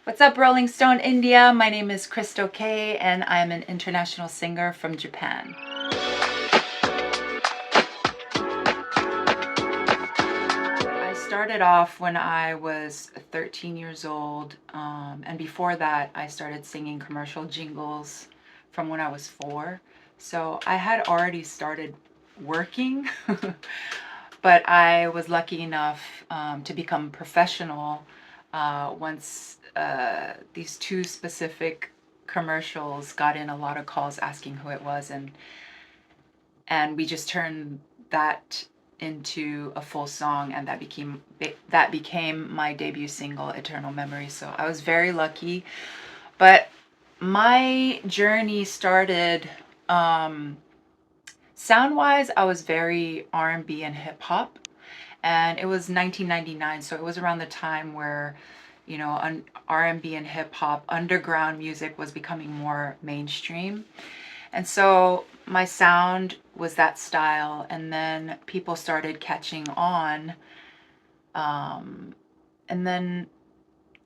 What's up, Rolling Stone India? My name is Crystal K, and I'm an international singer from Japan. I started off when I was 13 years old, and before that, I started singing commercial jingles from when I was 4. So I had already started working, but I was lucky enough to become professional once these 2 specific commercials got in a lot of calls asking who it was, and we just turned that into a full song, and that became my debut single, Eternal Memory. So I was very lucky, but my journey started sound wise. I was very R&B and hip hop, and it was 1999, so it was around the time where R&B and hip hop underground music was becoming more mainstream. And so my sound was that style, and then people started catching on. And then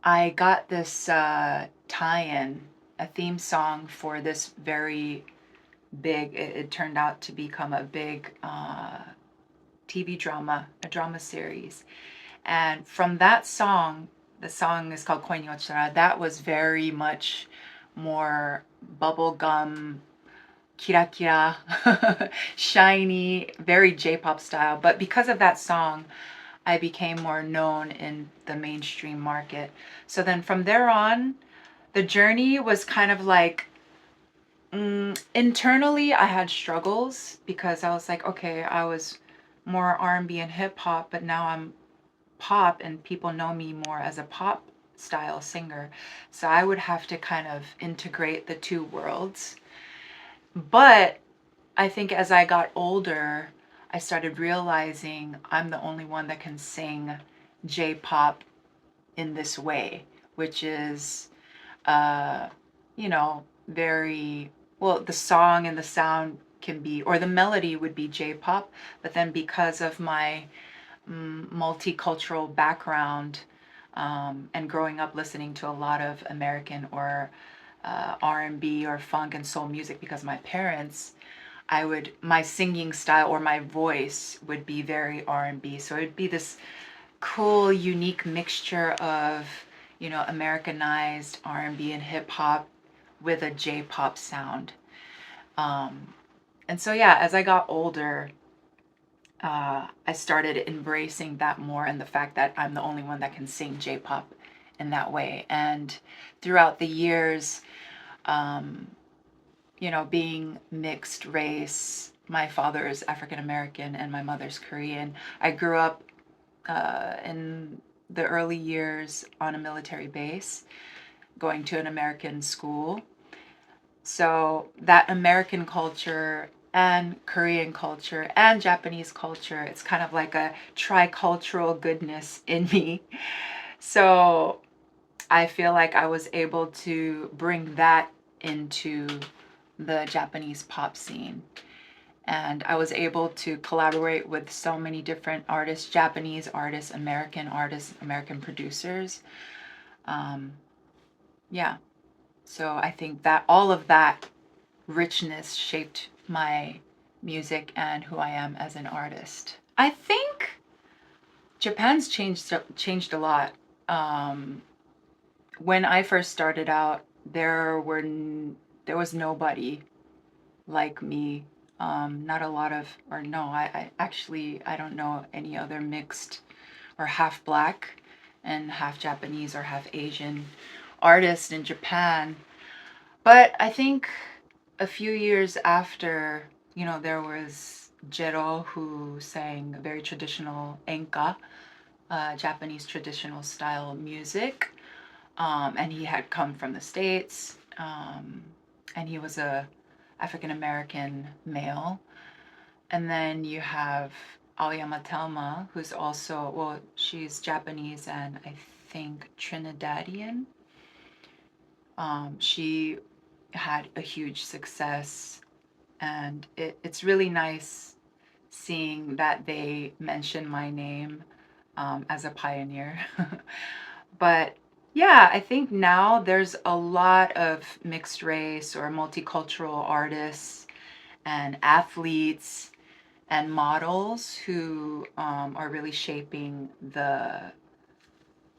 I got this tie-in, a theme song for this very big, it turned out to become a big TV drama, a drama series. And from that song, the song is called Koi ni Ochara, that was very much more bubblegum, kira kira, shiny, very J-pop style. But because of that song, I became more known in the mainstream market. So then from there on, the journey was kind of like, internally I had struggles because I was like, okay, I was more R&B and hip hop, but now I'm pop and people know me more as a pop style singer. So I would have to kind of integrate the 2 worlds. But I think as I got older, I started realizing I'm the only one that can sing J-pop in this way, which is, very well. The song and the sound can be, or the melody would be J-pop, but then because of my multicultural background and growing up listening to a lot of American or R&B or funk and soul music because my parents, my singing style or my voice would be very R&B. So it'd be this cool, unique mixture of, Americanized R&B and hip hop with a J-pop sound. And so yeah, as I got older, I started embracing that more, and the fact that I'm the only one that can sing J-pop in that way. And throughout the years, being mixed race, my father is African American and my mother's Korean. I grew up in the early years on a military base, going to an American school. So that American culture and Korean culture and Japanese culture, it's kind of like a tricultural goodness in me. So I feel like I was able to bring that into the Japanese pop scene. And I was able to collaborate with so many different artists, Japanese artists, American producers. Yeah. So I think that all of that richness shaped my music and who I am as an artist. I think Japan's changed a lot. When I first started out, there was nobody like me. Not a lot of, or no, I actually I don't know any other mixed or half black and half Japanese or half Asian artists in Japan. But I think a few years after, there was Jero, who sang very traditional enka, Japanese traditional style music. And he had come from the States, and he was a African American male. And then you have Aoyama Telma, who's also, well, she's Japanese and I think Trinidadian. She had a huge success, and it's really nice seeing that they mention my name as a pioneer. But Yeah, I think now there's a lot of mixed race or multicultural artists and athletes and models who are really shaping the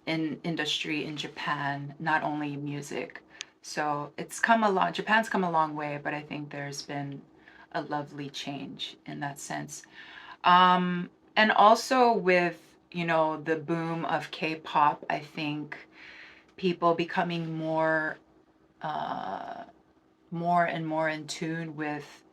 industry in Japan, not only music. So it's come a long, Japan's come a long way, but I think there's been a lovely change in that sense. And also with, the boom of K-pop, I think people becoming uh, more and more in tune with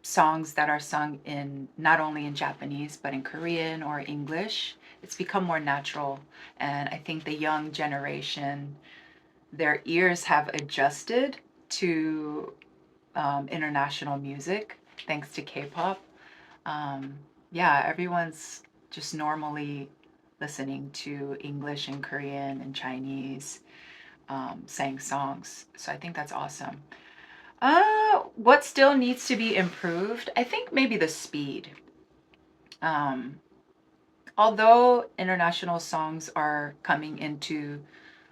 songs that are sung in not only in Japanese but in Korean or English. It's become more natural, and I think the young generation, their ears have adjusted to international music thanks to K-pop. Um, yeah, everyone's just normally listening to English and Korean and Chinese sang songs. So I think that's awesome. What still needs to be improved? I think maybe the speed. Um, although international songs are coming into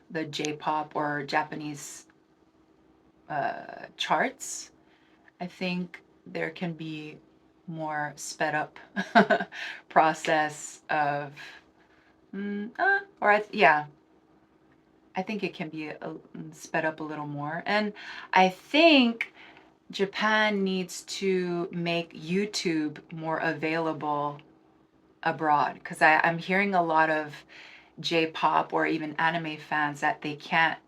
the J-pop or Japanese charts, I think there can be more sped up process of, yeah, I think it can be sped up a little more. And I think Japan needs to make YouTube more available abroad because I'm hearing a lot of J-pop or even anime fans that they can't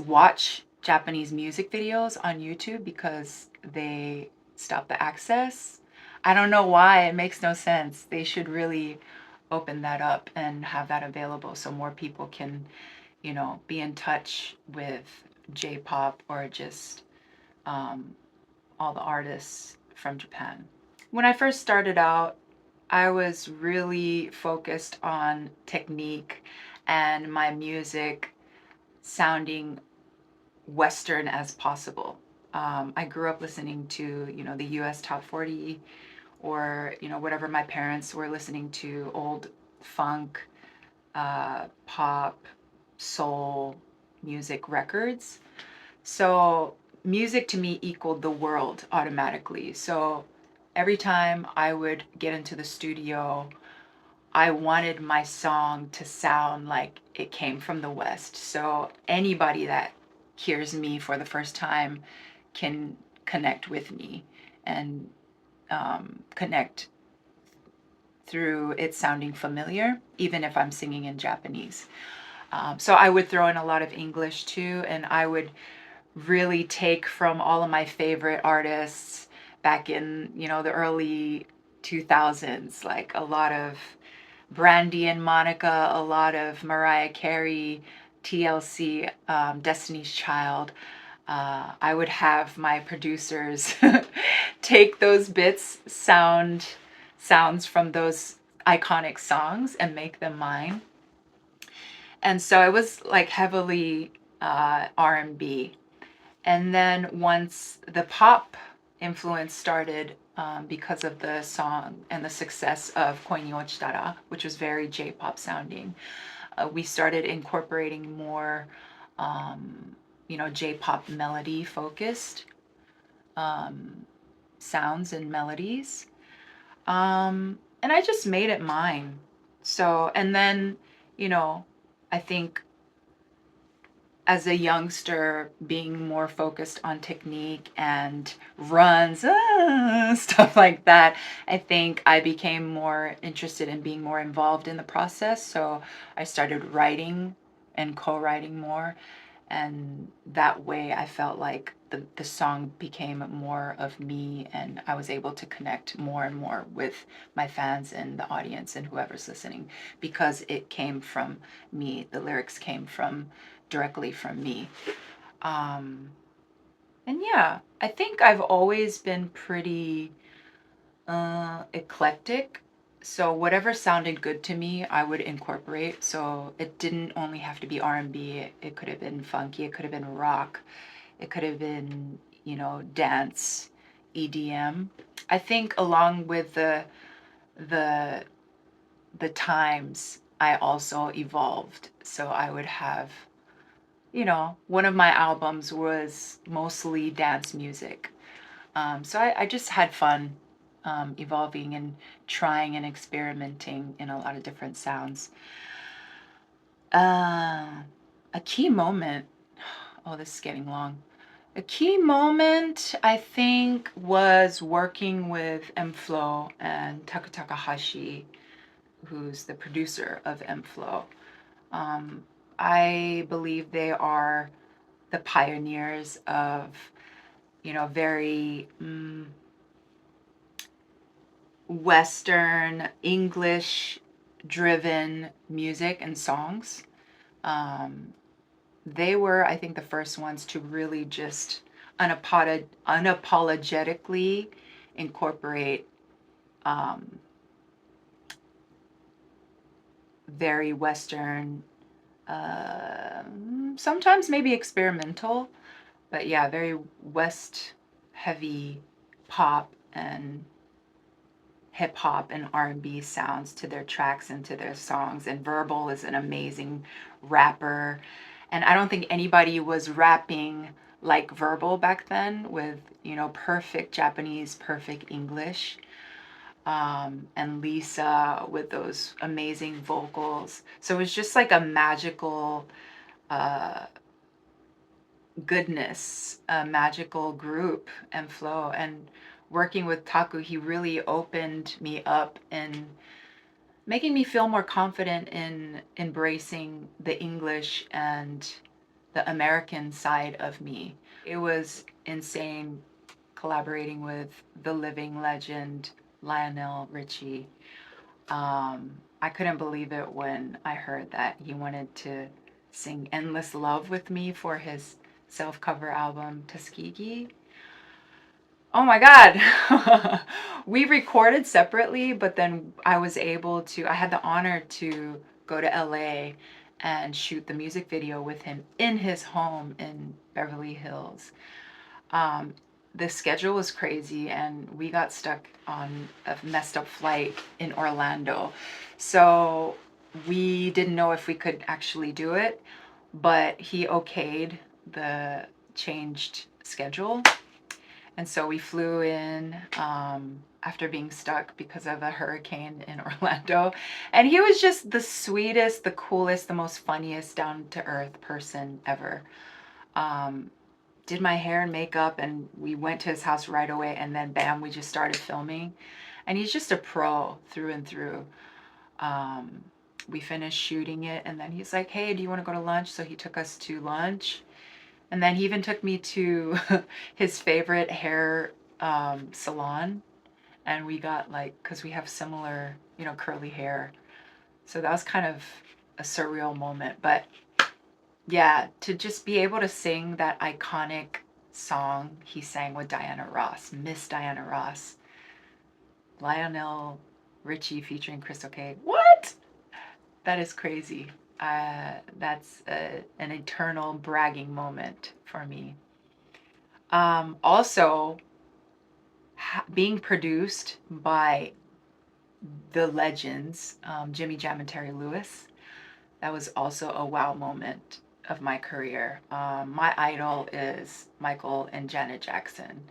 watch Japanese music videos on YouTube because they stop the access. I don't know why. It makes no sense. They should really open that up and have that available so more people can, be in touch with J-pop or just um, all the artists from Japan. When I first started out, I was really focused on technique and my music sounding Western as possible. I grew up listening to, the US Top 40 or, whatever my parents were listening to, old funk, pop, soul music records. So music to me equaled the world automatically. So every time I would get into the studio, I wanted my song to sound like it came from the West. So anybody that hears me for the first time can connect with me and connect through it sounding familiar, even if I'm singing in Japanese. So I would throw in a lot of English too, and I would really take from all of my favorite artists back in, the early 2000s, like a lot of Brandy and Monica, a lot of Mariah Carey, TLC, Destiny's Child. I would have my producers take those sounds from those iconic songs and make them mine. And so it was like heavily R&B. And then once the pop influence started, because of the song and the success of Koi ni Ochitara, which was very J-pop sounding, we started incorporating more, J-pop melody focused sounds and melodies. And I just made it mine. So, and then, you know, I think as a youngster, being more focused on technique and runs, stuff like that, I think I became more interested in being more involved in the process. So I started writing and co-writing more. And that way I felt like the song became more of me, and I was able to connect more and more with my fans and the audience and whoever's listening because it came from me. The lyrics came from directly from me. Um, and yeah, I think I've always been pretty eclectic. So whatever sounded good to me, I would incorporate. So it didn't only have to be R&B. It could have been funky. It could have been rock. It could have been, dance, EDM. I think along with the the times, I also evolved. So I would have, one of my albums was mostly dance music. So I just had fun evolving and trying and experimenting in a lot of different sounds. A key moment. Oh, this is getting long. A key moment, I think, was working with M-Flow and Taka Takahashi, who's the producer of M-Flow. I believe they are the pioneers of, very Western, English driven music and songs. They were, I think, the first ones to really just unapologetically incorporate very Western, sometimes maybe experimental, but yeah, very West heavy pop and hip hop and R&B sounds to their tracks and to their songs. And Verbal is an amazing rapper. And I don't think anybody was rapping like Verbal back then with, perfect Japanese, perfect English. And Lisa with those amazing vocals. So it was just like a magical goodness, a magical group and flow. And working with Taku, he really opened me up and making me feel more confident in embracing the English and the American side of me. It was insane collaborating with the living legend Lionel Richie. I couldn't believe it when I heard that he wanted to sing Endless Love with me for his self-cover album Tuskegee. Oh my God. We recorded separately, but then I had the honor to go to LA and shoot the music video with him in his home in Beverly Hills. The schedule was crazy and we got stuck on a messed up flight in Orlando. So we didn't know if we could actually do it, but he okayed the changed schedule. And so we flew in after being stuck because of a hurricane in Orlando. And he was just the sweetest, the coolest, the most funniest, down to earth person ever. Did my hair and makeup, and we went to his house right away. And then, bam, we just started filming. And he's just a pro through and through. We finished shooting it, and then he's like, hey, do you want to go to lunch? So he took us to lunch. And then he even took me to his favorite hair salon. And we got because we have similar, curly hair. So that was kind of a surreal moment. But yeah, to just be able to sing that iconic song he sang with Diana Ross, Miss Diana Ross, Lionel Richie featuring Crystal K. What? That is crazy. That's an eternal bragging moment for me. Also, being produced by the legends, Jimmy Jam and Terry Lewis, that was also a wow moment of my career. My idol is Michael and Janet Jackson.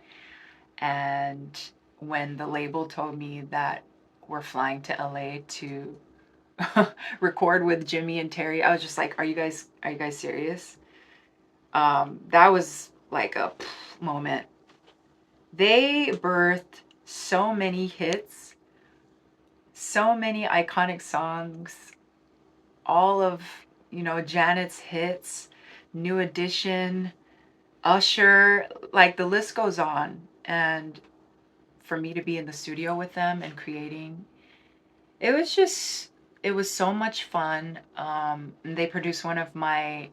And when the label told me that we're flying to LA to record with Jimmy and Terry, I was just like, are you guys serious? That was like a moment. They birthed so many hits, so many iconic songs, all of, Janet's hits, New Edition, Usher, like the list goes on. And for me to be in the studio with them and creating, it was so much fun. They produced one of my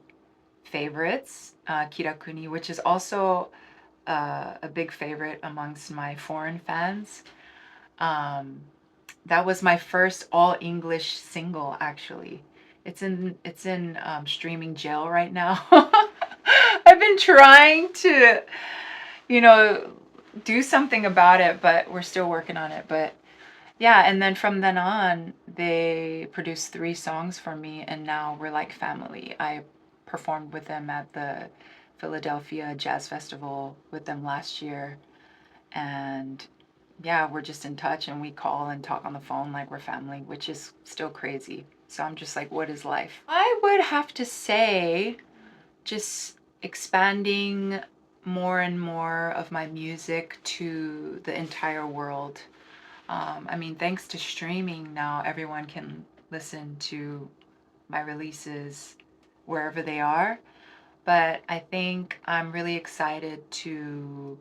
favorites, Kirakuni, which is also a big favorite amongst my foreign fans. That was my first all English single, actually. It's in streaming jail right now. I've been trying to, do something about it, but we're still working on it. But yeah, and then from then on, they produced 3 songs for me, and now we're like family. I performed with them at the Philadelphia Jazz Festival with them last year, and yeah, we're just in touch and we call and talk on the phone like we're family, which is still crazy. So I'm just like, what is life? I would have to say just expanding more and more of my music to the entire world. I mean, thanks to streaming now, everyone can listen to my releases wherever they are. But I think I'm really excited to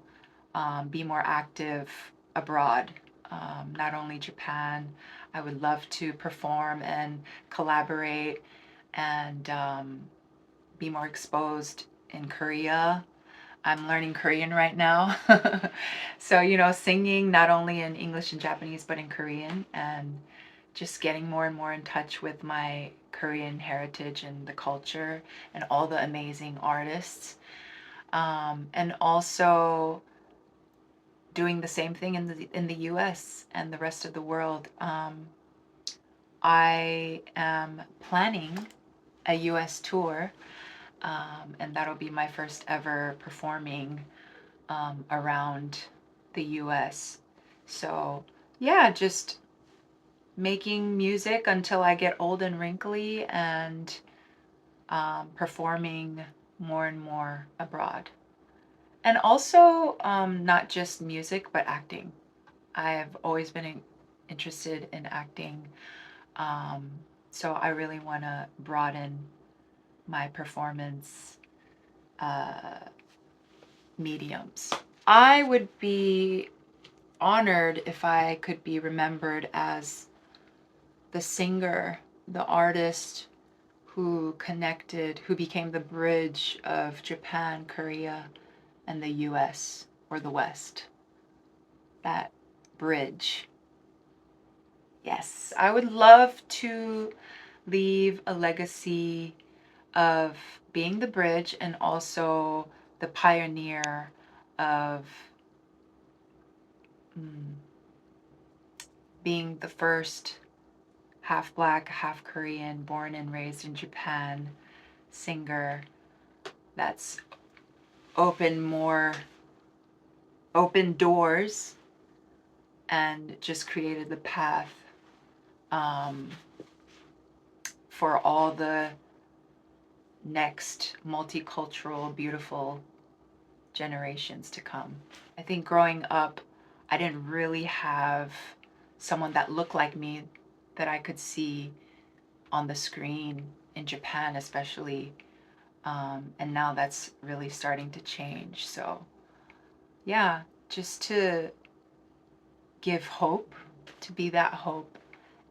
be more active abroad, not only Japan. I would love to perform and collaborate and be more exposed in Korea. I'm learning Korean right now. So, you know, singing not only in English and Japanese, but in Korean, and just getting more and more in touch with my Korean heritage and the culture and all the amazing artists. And also doing the same thing in the US and the rest of the world. I am planning a US tour, and that'll be my first ever performing around the US. So, yeah, just making music until I get old and wrinkly and performing more and more abroad. And also, not just music, but acting. I've always been interested in acting. Um, so I really want to broaden my performance uh, mediums. I would be honored if I could be remembered as the singer, the artist who connected, who became the bridge of Japan, Korea, and the US or the West. That bridge. Yes, I would love to leave a legacy of being the bridge and also the pioneer of mm, being the first half black, half Korean, born and raised in Japan singer that's open doors and just created the path um, for all the next multicultural, beautiful generations to come. I think growing up, I didn't really have someone that looked like me that I could see on the screen in Japan, especially. And now that's really starting to change. So, yeah, just to give hope, to be that hope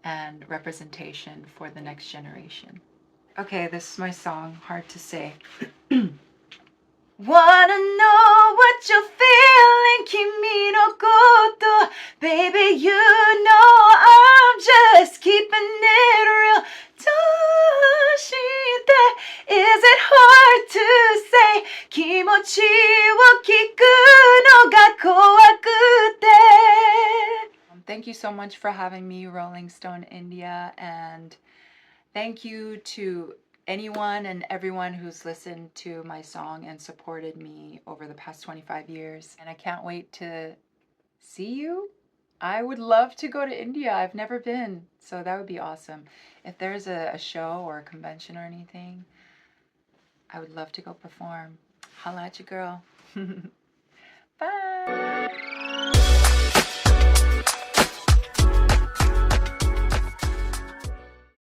and representation for the next generation. Okay, this is my song, Hard to Say. Wanna know what you're feeling, kimi no koto. Baby, you know I'm just keeping it real. Doshite, is it hard to say? Kimochi wo kiku no ga kowakute. Thank you so much for having me, Rolling Stone India, and thank you to anyone and everyone who's listened to my song and supported me over the past 25 years. And I can't wait to see you. I would love to go to India. I've never been, so that would be awesome. If there's a show or a convention or anything, I would love to go perform. Holla at your girl. Bye.